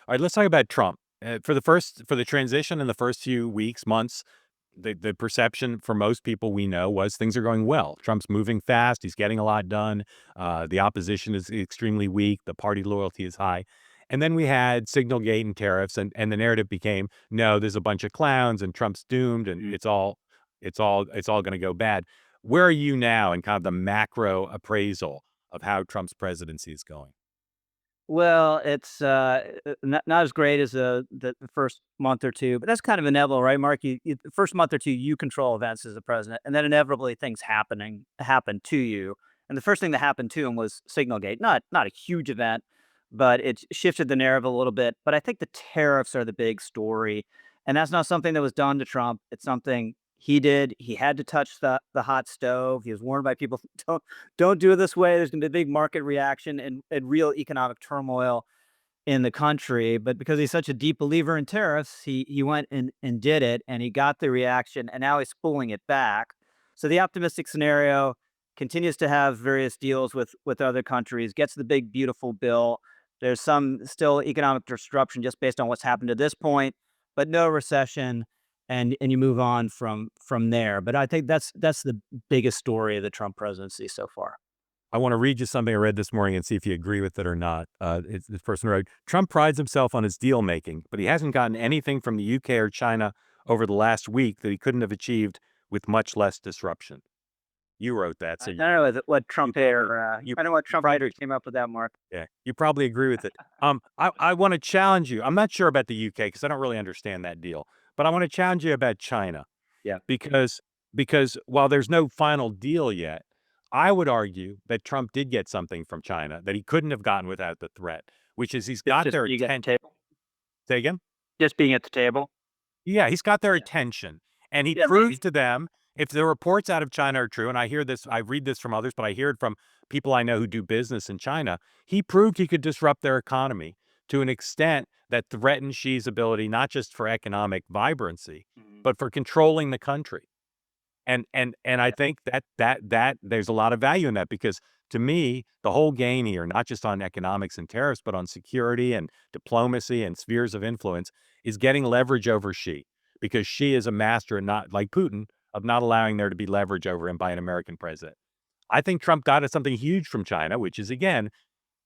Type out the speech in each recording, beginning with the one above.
All right, let's talk about Trump. For the transition in the first few weeks, months, the perception for most people we know was things are going well. Trump's moving fast. He's getting a lot done. The opposition is extremely weak. The party loyalty is high. And then we had Signalgate and tariffs, and the narrative became, no, there's a bunch of clowns, and Trump's doomed, and it's all going to go bad. Where are you now in kind of the macro appraisal of how Trump's presidency is going? Well, it's, not as great as, the first month or 2, but that's kind of inevitable, right, Mark? The first month or 2, you control events as the president, and then inevitably things happen to you, and the first thing that happened to him was Signalgate. Not a huge event, but it shifted the narrative a little bit, but I think the tariffs are the big story, and that's not something that was done to Trump. It's something he did. He had to touch the hot stove. He was warned by people, don't do it this way. There's gonna be a big market reaction and real economic turmoil in the country. But because he's such a deep believer in tariffs, he went and did it, and he got the reaction, and now he's pulling it back. So the optimistic scenario continues to have various deals with other countries, gets the big beautiful bill. There's some still economic disruption just based on what's happened to this point, but no recession, and you move on from there. But I think that's the biggest story of the Trump presidency so far. I want to read you something I read this morning and see if you agree with it or not. This person wrote, Trump prides himself on his deal making, but he hasn't gotten anything from the UK or China over the last week that he couldn't have achieved with much less disruption. You wrote that, I so don't know what you Trump probably hater, you I don't know what you Trump probably hater came up with that, Mark. yeah, you probably agree with it. I want to challenge you. I'm not sure about the UK because I don't really understand that deal, but I want to challenge you about China. Yeah. Because while there's no final deal yet, I would argue that Trump did get something from China that he couldn't have gotten without the threat, which is he's got Just their being at the attention. table. Say again? Just being at the table. Yeah, he's got their Yeah. attention, and he Yeah, proves maybe. to them if the reports out of China are true, and I read this from others, but I hear it from people I know who do business in China. He proved he could disrupt their economy to an extent that threatened Xi's ability not just for economic vibrancy, Mhm. but for controlling the country. And I Yeah. think that there's a lot of value in that because to me, the whole game here, not just on economics and tariffs, but on security and diplomacy and spheres of influence, is getting leverage over Xi because Xi is a master, and not like Putin, of not allowing there to be leverage over him by an American president. I think Trump got us something huge from China, which is again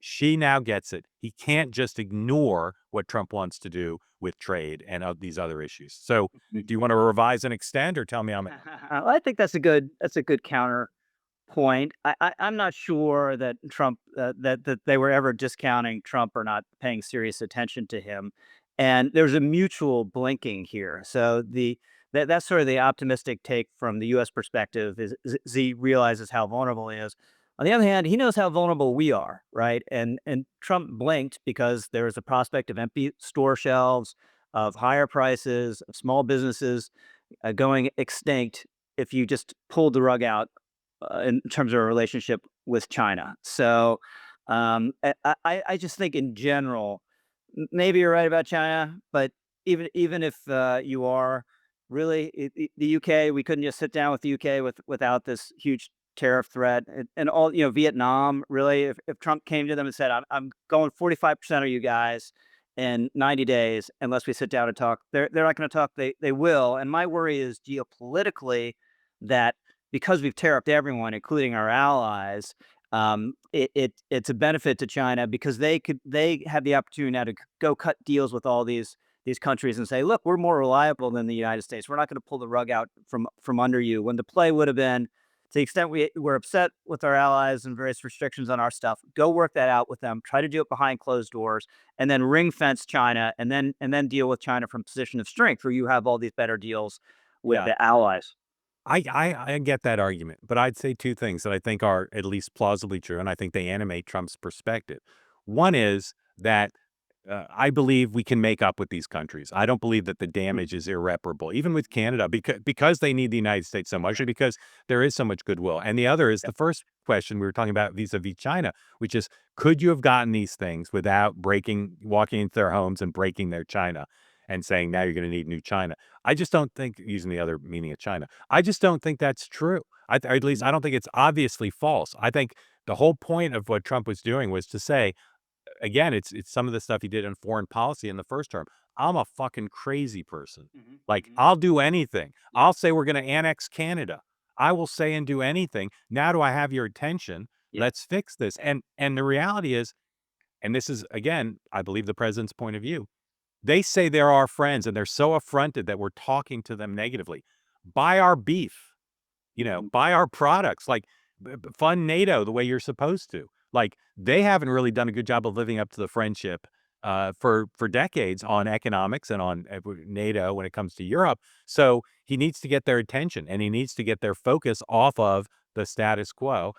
she now gets it. He can't just ignore what Trump wants to do with trade and of these other issues. So, do you want to revise and extend, or tell me I'm Well, I think that's a good counterpoint. I'm not sure that Trump that they were ever discounting Trump or not paying serious attention to him, and there's a mutual blinking here. So that's sort of the optimistic take from the U.S. perspective is he realizes how vulnerable he is. On the other hand, he knows how vulnerable we are, right? And Trump blinked because there was a prospect of empty store shelves, of higher prices, of small businesses going extinct if you just pulled the rug out in terms of a relationship with China. So I just think in general, maybe you're right about China, but even if you are really the UK, we couldn't just sit down with the UK without this huge tariff threat and all Vietnam. Really, if Trump came to them and said, I'm going 45% of you guys in 90 days unless we sit down and talk. They're not going to talk. They will. And my worry is geopolitically that because we've tariffed everyone, including our allies, it's a benefit to China because they have the opportunity now to go cut deals with all these countries and say, look, we're more reliable than the United States. We're not going to pull the rug out from under you. When the play would have been to the extent we're upset with our allies and various restrictions on our stuff, go work that out with them. Try to do it behind closed doors, and then ring fence China, and then deal with China from a position of strength, where you have all these better deals with yeah. the allies. I get that argument, but I'd say two things that I think are at least plausibly true, and I think they animate Trump's perspective. One is that I believe we can make up with these countries. I don't believe that the Mm. damage is irreparable, even with Canada, because they need the United States so much, and because there is so much goodwill. And the other is Yeah. the first question we were talking about vis-a-vis China, which is could you have gotten these things without walking into their homes and breaking their China and saying now you're going to need new China? I just don't think using the other meaning of China. I just don't think that's true. Or at least I don't think it's obviously false. I think the whole point of what Trump was doing was to say again, it's some of the stuff he did in foreign policy in the first term. I'm a fucking crazy person. Mhm, Like, mhm. I'll do anything. Yeah, I'll say we're gonna annex Canada. I will say and do anything. Now do I have your attention? yeah, Let's fix this. And the reality is, and this is again, I believe the president's point of view. They say they're our friends and they're so affronted that we're talking to them negatively. Buy our beef. mhm. Buy our products, like, fund NATO the way you're supposed to. Like, they haven't really done a good job of living up to the friendship, for decades on economics and on, NATO when it comes to Europe. So, he needs to get their attention, and he needs to get their focus off of the status quo.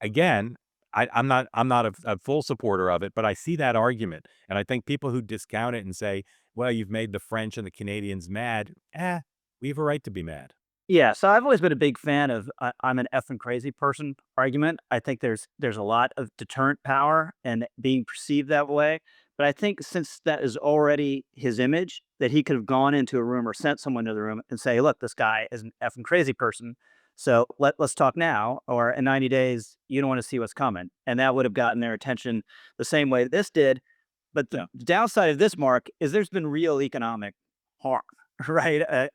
Again, I'm not a full supporter of it, but I see that argument, and I think people who discount it and say, "Well, you've made the French and the Canadians mad." We have a right to be mad. Yeah, so I've always been a big fan of I'm an effing crazy person argument. I think there's a lot of deterrent power and being perceived that way. But I think since that is already his image, that he could have gone into a room or sent someone to the room and say, look, this guy is an effing crazy person. So let's talk now, or in 90 days, you don't want to see what's coming. And that would have gotten their attention the same way this did. But Yeah. the downside of this, Mark, is there's been real economic harm, right?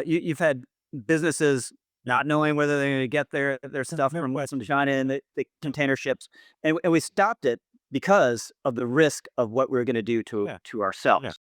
You've had businesses not knowing whether they're going to get their No, stuff no from question. China and the Yeah. container ships, and we stopped it because of the risk of what we're going to do Yeah. to ourselves. Yeah.